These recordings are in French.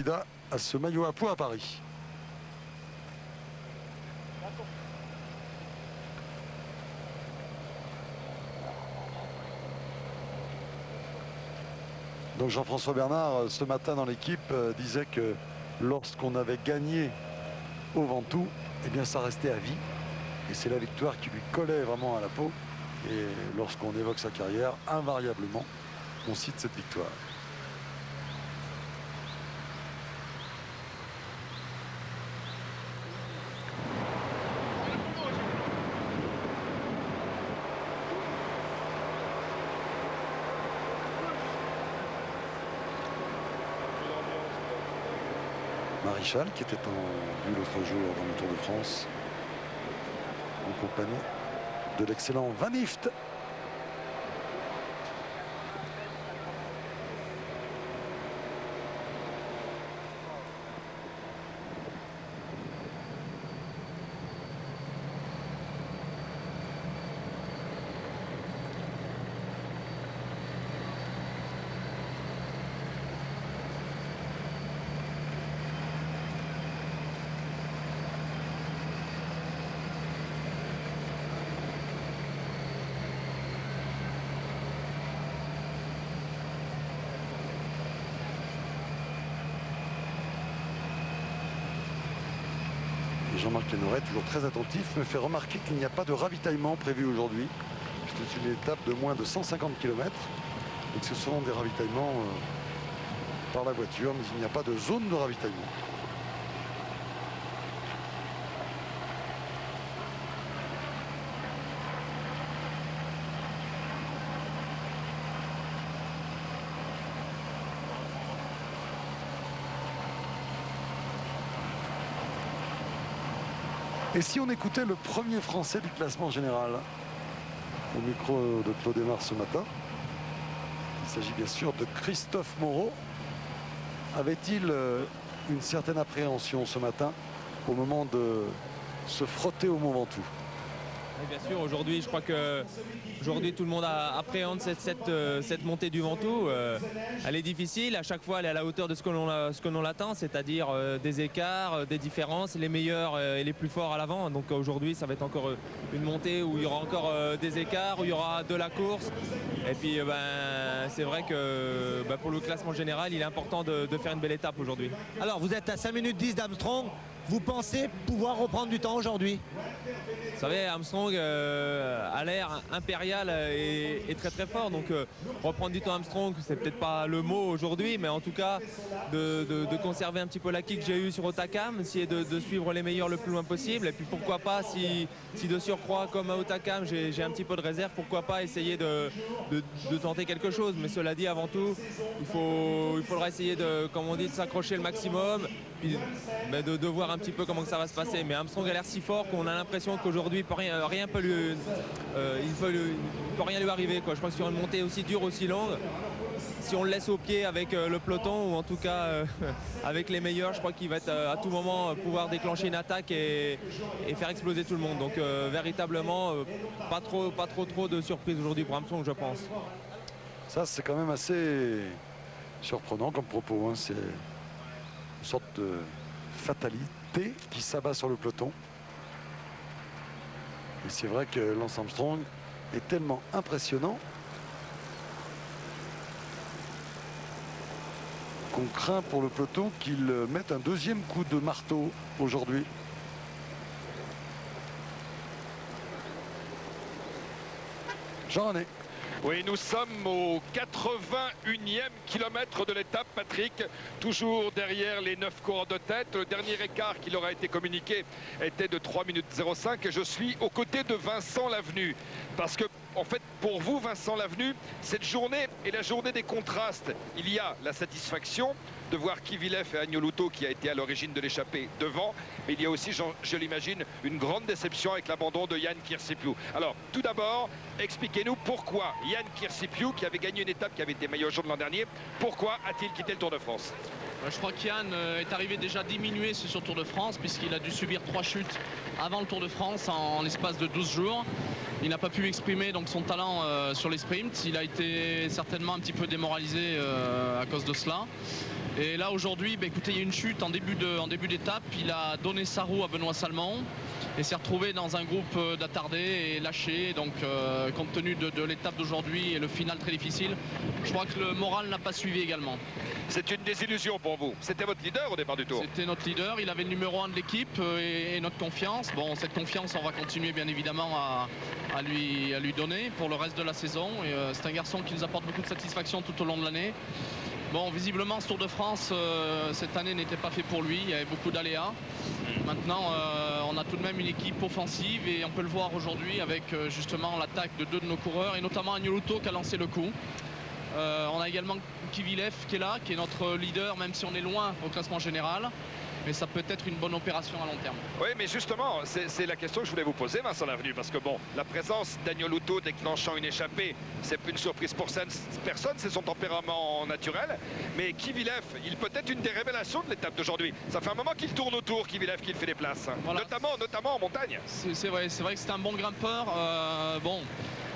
candidat à ce maillot à pois à Paris. Donc Jean-François Bernard, ce matin dans l'équipe, disait que lorsqu'on avait gagné au Ventoux, eh bien ça restait à vie. Et c'est la victoire qui lui collait vraiment à la peau. Et lorsqu'on évoque sa carrière, invariablement, on cite cette victoire. Maréchal, qui était en vue l'autre jour dans le Tour de France, en compagnie de l'excellent Van Hyft. Jean-Marc Lénoret, toujours très attentif, me fait remarquer qu'il n'y a pas de ravitaillement prévu aujourd'hui. C'est une étape de moins de 150 km. Donc ce sont des ravitaillements par la voiture, mais il n'y a pas de zone de ravitaillement. Et si on écoutait le premier Français du classement général au micro de Claude Aymar ce matin, il s'agit bien sûr de Christophe Moreau. Avait-il une certaine appréhension ce matin au moment de se frotter au Mont Ventoux? Bien sûr, aujourd'hui, je crois que aujourd'hui tout le monde appréhende cette montée du Ventoux. Elle est difficile, à chaque fois elle est à la hauteur de ce que l'on attend, c'est-à-dire des écarts, des différences, les meilleurs et les plus forts à l'avant. Donc aujourd'hui, ça va être encore une montée où il y aura encore des écarts, où il y aura de la course. Et puis c'est vrai que pour le classement général, il est important de faire une belle étape aujourd'hui. Alors vous êtes à 5 minutes 10 d'Armstrong, vous pensez pouvoir reprendre du temps aujourd'hui? Vous savez, Armstrong a l'air impérial et très très fort. Donc reprendre du temps Armstrong, c'est peut-être pas le mot aujourd'hui, mais en tout cas de conserver un petit peu l'acquis que j'ai eu sur Hautacam, essayer de suivre les meilleurs le plus loin possible. Et puis pourquoi pas, si de surcroît comme à Hautacam, j'ai un petit peu de réserve, pourquoi pas essayer de tenter quelque chose. Mais cela dit, avant tout, il faudra essayer de, comme on dit, de s'accrocher le maximum, puis de voir un petit peu comment ça va se passer. Mais Armstrong a l'air si fort qu'on a l'impression qu'aujourd'hui rien peut lui, il peut rien lui arriver, quoi. Je crois que sur une montée aussi dure, aussi longue, si on le laisse au pied avec le peloton, ou en tout cas avec les meilleurs, je crois qu'il va être à tout moment pouvoir déclencher une attaque et faire exploser tout le monde. Donc véritablement pas trop de surprises aujourd'hui pour Armstrong, je pense. Ça, c'est quand même assez surprenant comme propos, hein. C'est une sorte de fatalité qui s'abat sur le peloton. Et c'est vrai que Lance Armstrong est tellement impressionnant qu'on craint pour le peloton qu'il mette un deuxième coup de marteau aujourd'hui. Jean-René. Oui, nous sommes au 81e kilomètre de l'étape, Patrick. Toujours derrière les 9 coureurs de tête. Le dernier écart qui leur a été communiqué était de 3 minutes 05. Et je suis aux côtés de Vincent Lavenu. Parce que, en fait, pour vous, Vincent Lavenu, cette journée est la journée des contrastes. Il y a la satisfaction de voir Kivilev et Agnolouto qui a été à l'origine de l'échappée devant. Mais il y a aussi, je l'imagine, une grande déception avec l'abandon de Yann Kirsipou. Alors, tout d'abord, expliquez-nous pourquoi Yann Kirsipou, qui avait gagné une étape qui avait été maillot jaune l'an dernier, pourquoi a-t-il quitté le Tour de France? Je crois qu'Yann est arrivé déjà diminué sur le Tour de France, puisqu'il a dû subir 3 chutes avant le Tour de France en l'espace de 12 jours. Il n'a pas pu exprimer donc son talent sur les sprints. Il a été certainement un petit peu démoralisé à cause de cela. Et là aujourd'hui, bah, écoutez, il y a une chute en début d'étape. Il a donné sa roue à Benoît Salmon et s'est retrouvé dans un groupe d'attardés et lâché. Donc compte tenu de l'étape d'aujourd'hui et le final très difficile, je crois que le moral n'a pas suivi également. C'est une désillusion pour vous. C'était votre leader au départ du tour. C'était notre leader, il avait le numéro 1 de l'équipe et notre confiance. Bon, cette confiance, on va continuer bien évidemment à lui donner pour le reste de la saison. C'est un garçon qui nous apporte beaucoup de satisfaction tout au long de l'année. Bon, visiblement, ce Tour de France, cette année n'était pas fait pour lui. Il y avait beaucoup d'aléas. Maintenant, on a tout de même une équipe offensive et on peut le voir aujourd'hui avec justement l'attaque de 2 de nos coureurs et notamment Agnoloto qui a lancé le coup. On a également Kivilev qui est là, qui est notre leader, même si on est loin au classement général. Mais ça peut être une bonne opération à long terme. Oui, mais justement, c'est la question que je voulais vous poser, Vincent Lavenu, parce que bon, la présence d'Agnoloto déclenchant une échappée, c'est une surprise pour personne, c'est son tempérament naturel. Mais Kivilev, il peut être une des révélations de l'étape d'aujourd'hui. Ça fait un moment qu'il tourne autour, Kivilev, qu'il fait des places, voilà. notamment en montagne. C'est vrai que c'est un bon grimpeur. Bon.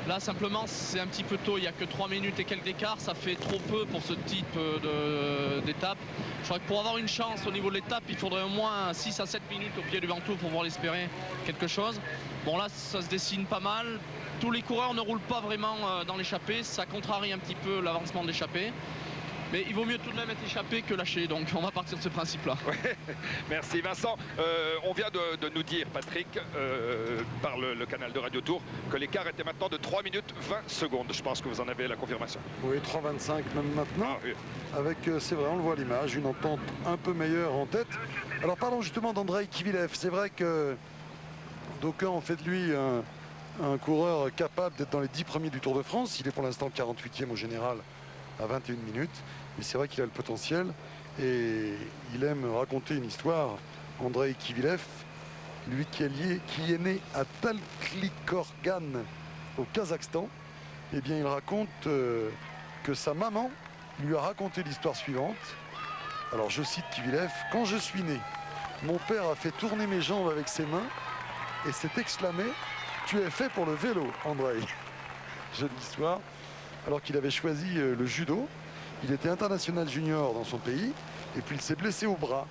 Là simplement c'est un petit peu tôt, il n'y a que 3 minutes et quelques d'écart, ça fait trop peu pour ce type d'étape. Je crois que pour avoir une chance au niveau de l'étape, il faudrait au moins 6 à 7 minutes au pied du Ventoux pour pouvoir l'espérer quelque chose. Bon là ça se dessine pas mal, tous les coureurs ne roulent pas vraiment dans l'échappée, ça contrarie un petit peu l'avancement de l'échappée. Mais il vaut mieux tout de même être échappé que lâché, donc on va partir de ce principe-là. Ouais, merci Vincent. On vient de nous dire, Patrick, par le canal de Radio Tour, que l'écart était maintenant de 3 minutes 20 secondes. Je pense que vous en avez la confirmation. Oui, 3,25 même maintenant. Ah, oui. Avec, c'est vrai, on le voit à l'image, une entente un peu meilleure en tête. Alors parlons justement d'Andrei Kivilev. C'est vrai que d'aucuns ont fait de lui un coureur capable d'être dans les 10 premiers du Tour de France. Il est pour l'instant 48e au général à 21 minutes. Mais c'est vrai qu'il a le potentiel et il aime raconter une histoire. Andrei Kivilev, lui qui est né à Talklikorgan au Kazakhstan, eh bien il raconte que sa maman lui a raconté l'histoire suivante. Alors je cite Kivilev: quand je suis né, mon père a fait tourner mes jambes avec ses mains et s'est exclamé: tu es fait pour le vélo, Andrei. Jolie histoire. Alors qu'il avait choisi le judo. Il était international junior dans son pays et puis il s'est blessé au bras.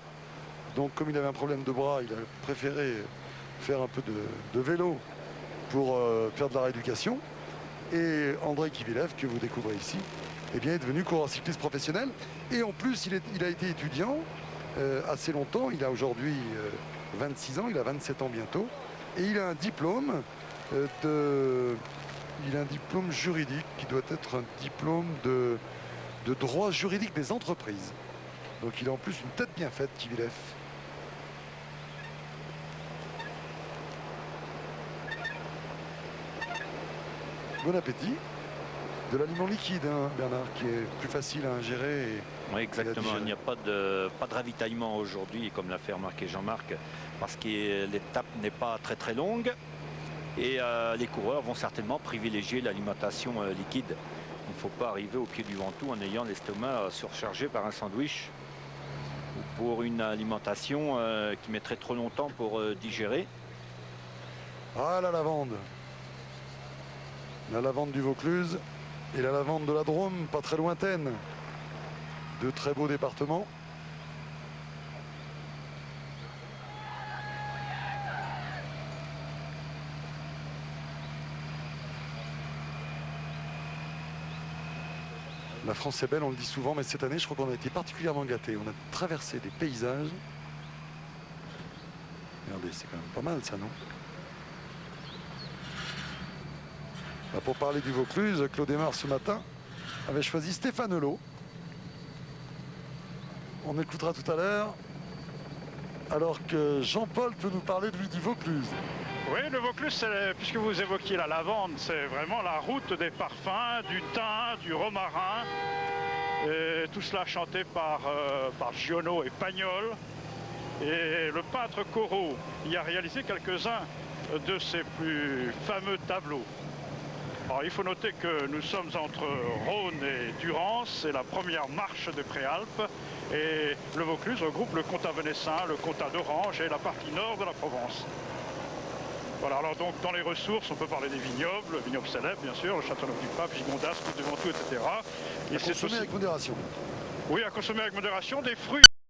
Donc comme il avait un problème de bras, il a préféré faire un peu de vélo pour faire de la rééducation. Et Andrei Kivilev, que vous découvrez ici, eh bien, est devenu coureur cycliste professionnel. Et en plus, il a été étudiant assez longtemps. Il a aujourd'hui 26 ans, il a 27 ans bientôt. Et il a un diplôme il a un diplôme juridique qui doit être un diplôme de droit juridique des entreprises. Donc il a en plus une tête bien faite, Kivilev. Bon appétit. De l'aliment liquide, hein, Bernard, qui est plus facile à ingérer. Oui, exactement. Il n'y a pas de ravitaillement aujourd'hui, comme l'a fait remarquer Jean-Marc, parce que l'étape n'est pas très très longue. Et les coureurs vont certainement privilégier l'alimentation liquide. Il ne faut pas arriver au pied du Ventoux en ayant l'estomac surchargé par un sandwich ou pour une alimentation qui mettrait trop longtemps pour digérer. Ah, la lavande. La lavande du Vaucluse et la lavande de la Drôme, pas très lointaine. Deux très beaux départements. La France est belle, on le dit souvent, mais cette année, je crois qu'on a été particulièrement gâtés. On a traversé des paysages. Regardez, c'est quand même pas mal, ça, non? Bah, pour parler du Vaucluse, Claude Aymar, ce matin, avait choisi Stéphane Hulot. On écoutera tout à l'heure, alors que Jean-Paul peut nous parler de lui du Vaucluse. Oui, le Vaucluse, puisque vous évoquiez la lavande, c'est vraiment la route des parfums, du thym, du romarin. Et tout cela chanté par Giono et Pagnol. Et le peintre Corot y a réalisé quelques-uns de ses plus fameux tableaux. Alors, il faut noter que nous sommes entre Rhône et Durance, c'est la première marche des Préalpes. Et le Vaucluse regroupe le comtat venessin, le comtat d'Orange et la partie nord de la Provence. Voilà, alors donc dans les ressources, on peut parler des vignobles célèbres bien sûr, le Châteauneuf du Pape, Gigondas, Puy de Ventoux, etc. Et c'est consommé avec modération. Oui, à consommer avec modération, des fruits